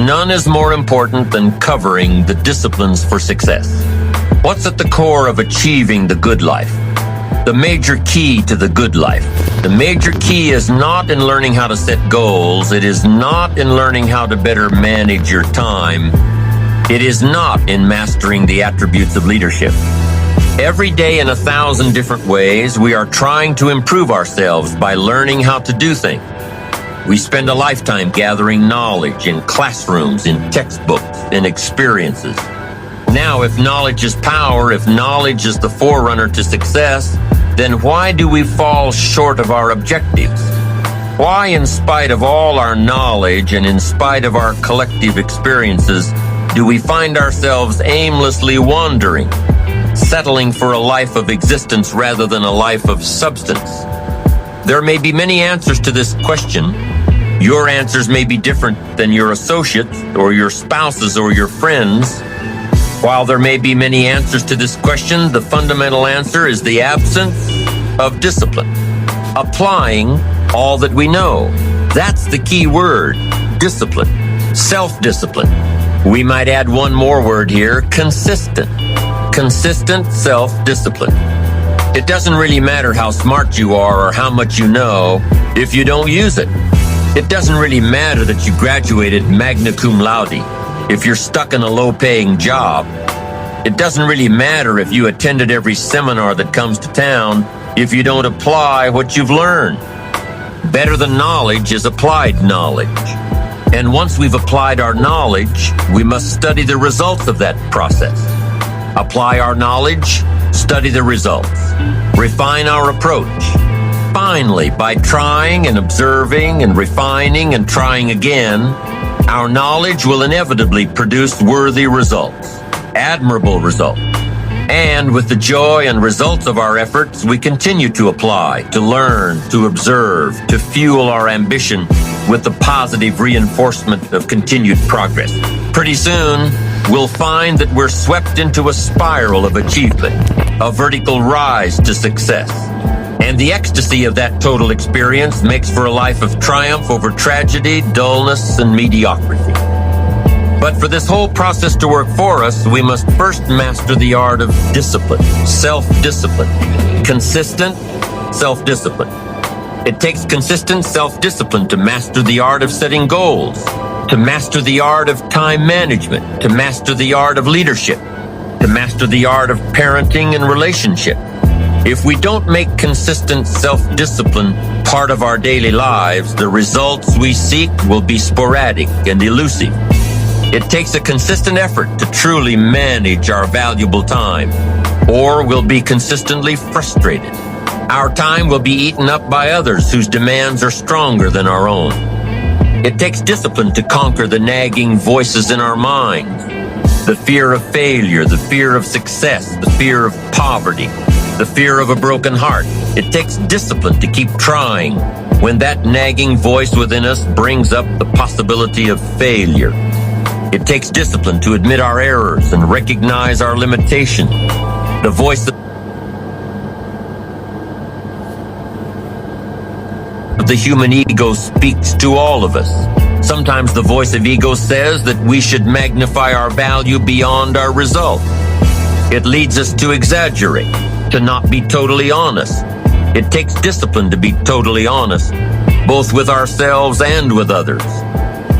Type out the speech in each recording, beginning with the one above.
none is more important than covering the disciplines for success. What's at the core of achieving the good life? The major key to the good life. The major key is not in learning how to set goals. It is not in learning how to better manage your time. It is not in mastering the attributes of leadership. Every day in 1,000 different ways, we are trying to improve ourselves by learning how to do things. We spend a lifetime gathering knowledge in classrooms, in textbooks, in experiences. Now, if knowledge is power, if knowledge is the forerunner to success, then why do we fall short of our objectives? Why, in spite of all our knowledge and in spite of our collective experiences, do we find ourselves aimlessly wandering, settling for a life of existence rather than a life of substance? There may be many answers to this question. Your answers may be different than your associates or your spouses or your friends. While there may be many answers to this question, the fundamental answer is the absence of discipline. Applying all that we know. That's the key word, discipline, self-discipline. We might add one more word here, consistent. Consistent self-discipline. It doesn't really matter how smart you are or how much you know if you don't use it. It doesn't really matter that you graduated magna cum laude if you're stuck in a low-paying job. It doesn't really matter if you attended every seminar that comes to town if you don't apply what you've learned. Better than knowledge is applied knowledge. And once we've applied our knowledge, we must study the results of that process. Apply our knowledge, study the results. Refine our approach. Finally, by trying and observing and refining and trying again, our knowledge will inevitably produce worthy results, admirable results. And with the joy and results of our efforts, we continue to apply, to learn, to observe, to fuel our ambition with the positive reinforcement of continued progress. Pretty soon, we'll find that we're swept into a spiral of achievement, a vertical rise to success. And the ecstasy of that total experience makes for a life of triumph over tragedy, dullness, and mediocrity. But for this whole process to work for us, we must first master the art of discipline, self-discipline, consistent self-discipline. It takes consistent self-discipline to master the art of setting goals, to master the art of time management, to master the art of leadership, to master the art of parenting and relationship. If we don't make consistent self-discipline part of our daily lives, the results we seek will be sporadic and elusive. It takes a consistent effort to truly manage our valuable time, or we'll be consistently frustrated. Our time will be eaten up by others whose demands are stronger than our own. It takes discipline to conquer the nagging voices in our minds, the fear of failure, the fear of success, the fear of poverty, the fear of a broken heart. It takes discipline to keep trying when that nagging voice within us brings up the possibility of failure. It takes discipline to admit our errors and recognize our limitations. The voice of the human ego speaks to all of us. Sometimes the voice of ego says that we should magnify our value beyond our result. It leads us to exaggerate, to not be totally honest. It takes discipline to be totally honest, both with ourselves and with others.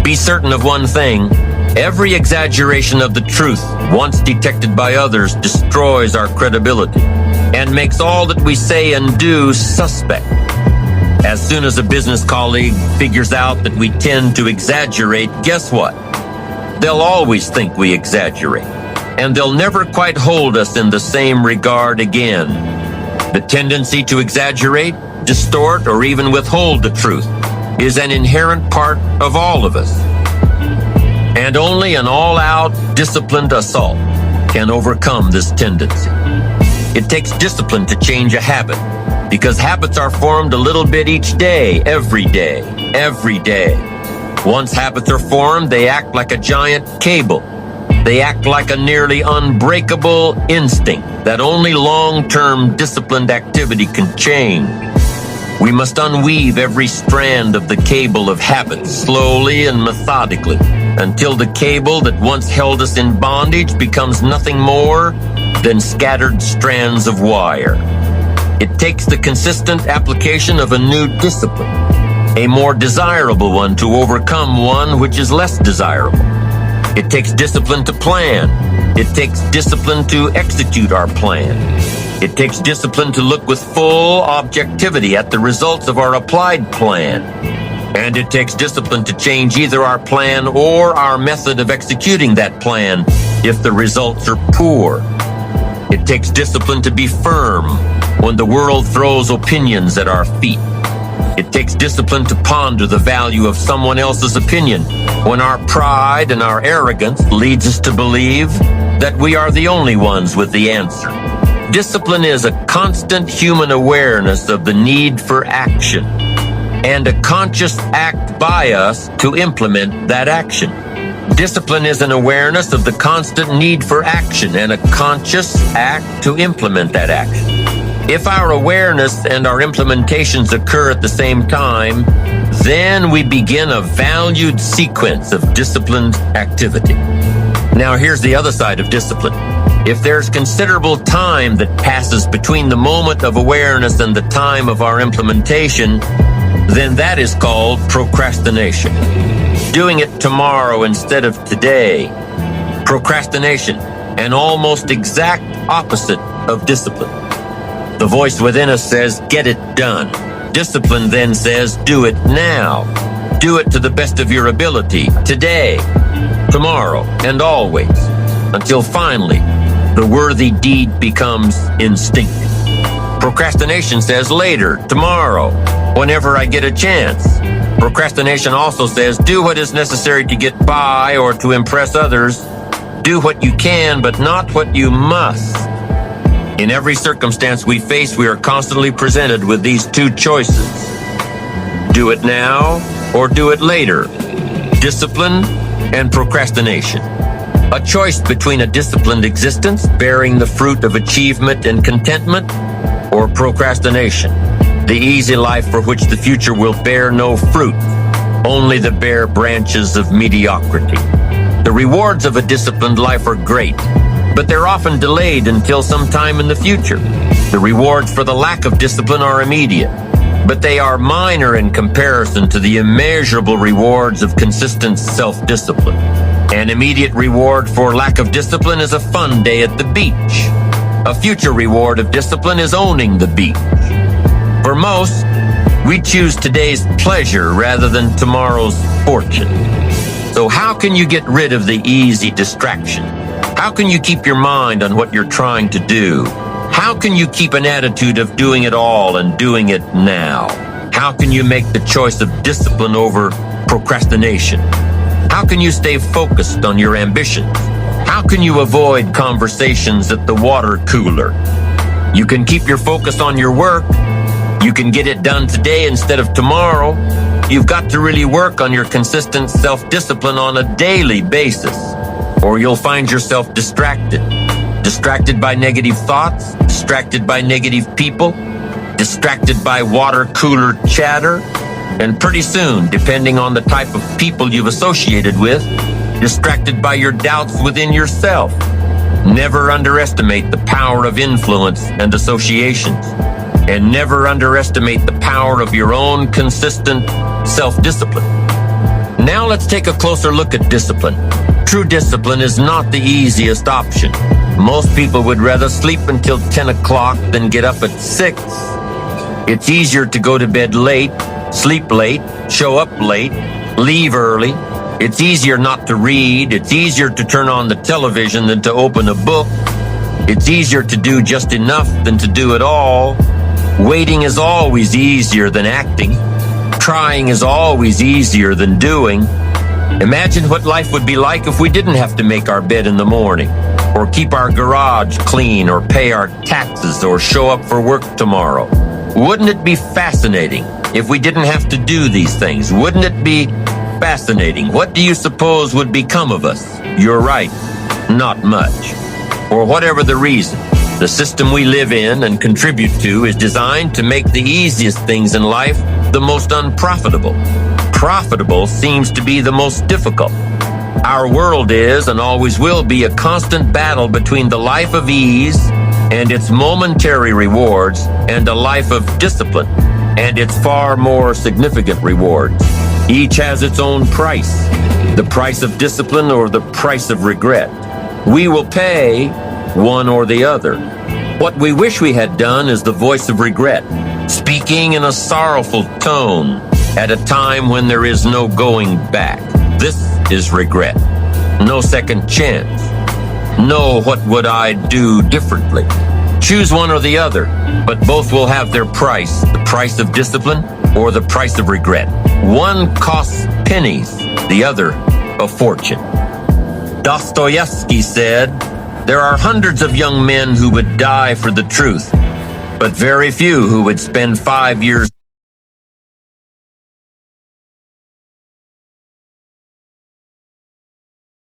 Be certain of one thing: every exaggeration of the truth, once detected by others, destroys our credibility and makes all that we say and do suspect. As soon as a business colleague figures out that we tend to exaggerate, guess what? They'll always think we exaggerate, and they'll never quite hold us in the same regard again. The tendency to exaggerate, distort, or even withhold the truth is an inherent part of all of us. And only an all-out, disciplined assault can overcome this tendency. It takes discipline to change a habit, because habits are formed a little bit each day, every day, every day. Once habits are formed, they act like a giant cable. They act like a nearly unbreakable instinct that only long-term disciplined activity can change. We must unweave every strand of the cable of habit slowly and methodically until the cable that once held us in bondage becomes nothing more than scattered strands of wire. It takes the consistent application of a new discipline, a more desirable one, to overcome one which is less desirable. It takes discipline to plan. It takes discipline to execute our plan. It takes discipline to look with full objectivity at the results of our applied plan. And it takes discipline to change either our plan or our method of executing that plan if the results are poor. It takes discipline to be firm when the world throws opinions at our feet. It takes discipline to ponder the value of someone else's opinion when our pride and our arrogance leads us to believe that we are the only ones with the answer. Discipline is a constant human awareness of the need for action and a conscious act by us to implement that action. Discipline is an awareness of the constant need for action and a conscious act to implement that action. If our awareness and our implementations occur at the same time, then we begin a valued sequence of disciplined activity. Now, here's the other side of discipline. If there's considerable time that passes between the moment of awareness and the time of our implementation, then that is called procrastination. Doing it tomorrow instead of today. Procrastination, an almost exact opposite of discipline. The voice within us says, get it done. Discipline then says, do it now. Do it to the best of your ability, today, tomorrow, and always, until finally, the worthy deed becomes instinctive. Procrastination says later, tomorrow, whenever I get a chance. Procrastination also says, do what is necessary to get by or to impress others. Do what you can, but not what you must. In every circumstance we face, we are constantly presented with these two choices. Do it now or do it later. Discipline and procrastination. A choice between a disciplined existence, bearing the fruit of achievement and contentment, or procrastination, the easy life for which the future will bear no fruit, only the bare branches of mediocrity. The rewards of a disciplined life are great, but they're often delayed until some time in the future. The rewards for the lack of discipline are immediate, but they are minor in comparison to the immeasurable rewards of consistent self-discipline. An immediate reward for lack of discipline is a fun day at the beach. A future reward of discipline is owning the beach. For most, we choose today's pleasure rather than tomorrow's fortune. So how can you get rid of the easy distraction? How can you keep your mind on what you're trying to do? How can you keep an attitude of doing it all and doing it now? How can you make the choice of discipline over procrastination? How can you stay focused on your ambitions? How can you avoid conversations at the water cooler? You can keep your focus on your work. You can get it done today instead of tomorrow. You've got to really work on your consistent self-discipline on a daily basis, or you'll find yourself distracted. Distracted by negative thoughts, distracted by negative people, distracted by water cooler chatter, and pretty soon, depending on the type of people you've associated with, distracted by your doubts within yourself. Never underestimate the power of influence and associations, and never underestimate the power of your own consistent self-discipline. Now let's take a closer look at discipline. True discipline is not the easiest option. Most people would rather sleep until 10 o'clock than get up at 6. It's easier to go to bed late, sleep late, show up late, leave early. It's easier not to read. It's easier to turn on the television than to open a book. It's easier to do just enough than to do it all. Waiting is always easier than acting. Trying is always easier than doing. Imagine what life would be like if we didn't have to make our bed in the morning, or keep our garage clean, or pay our taxes, or show up for work tomorrow. Wouldn't it be fascinating if we didn't have to do these things? Wouldn't it be fascinating? What do you suppose would become of us? You're right, not much. For whatever the reason, The system we live in and contribute to is designed to make the easiest things in life the most unprofitable. Profitable seems to be the most difficult. Our world is and always will be a constant battle between the life of ease and its momentary rewards and a life of discipline and its far more significant rewards. Each has its own price, the price of discipline or the price of regret. We will pay one or the other. What we wish we had done is the voice of regret, speaking in a sorrowful tone at a time when there is no going back. This is regret. No second chance. No, what would I do differently? Choose one or the other, but both will have their price, the price of discipline or the price of regret. One costs pennies, the other a fortune. Dostoevsky said, "There are hundreds of young men who would die for the truth, but very few who would spend 5 years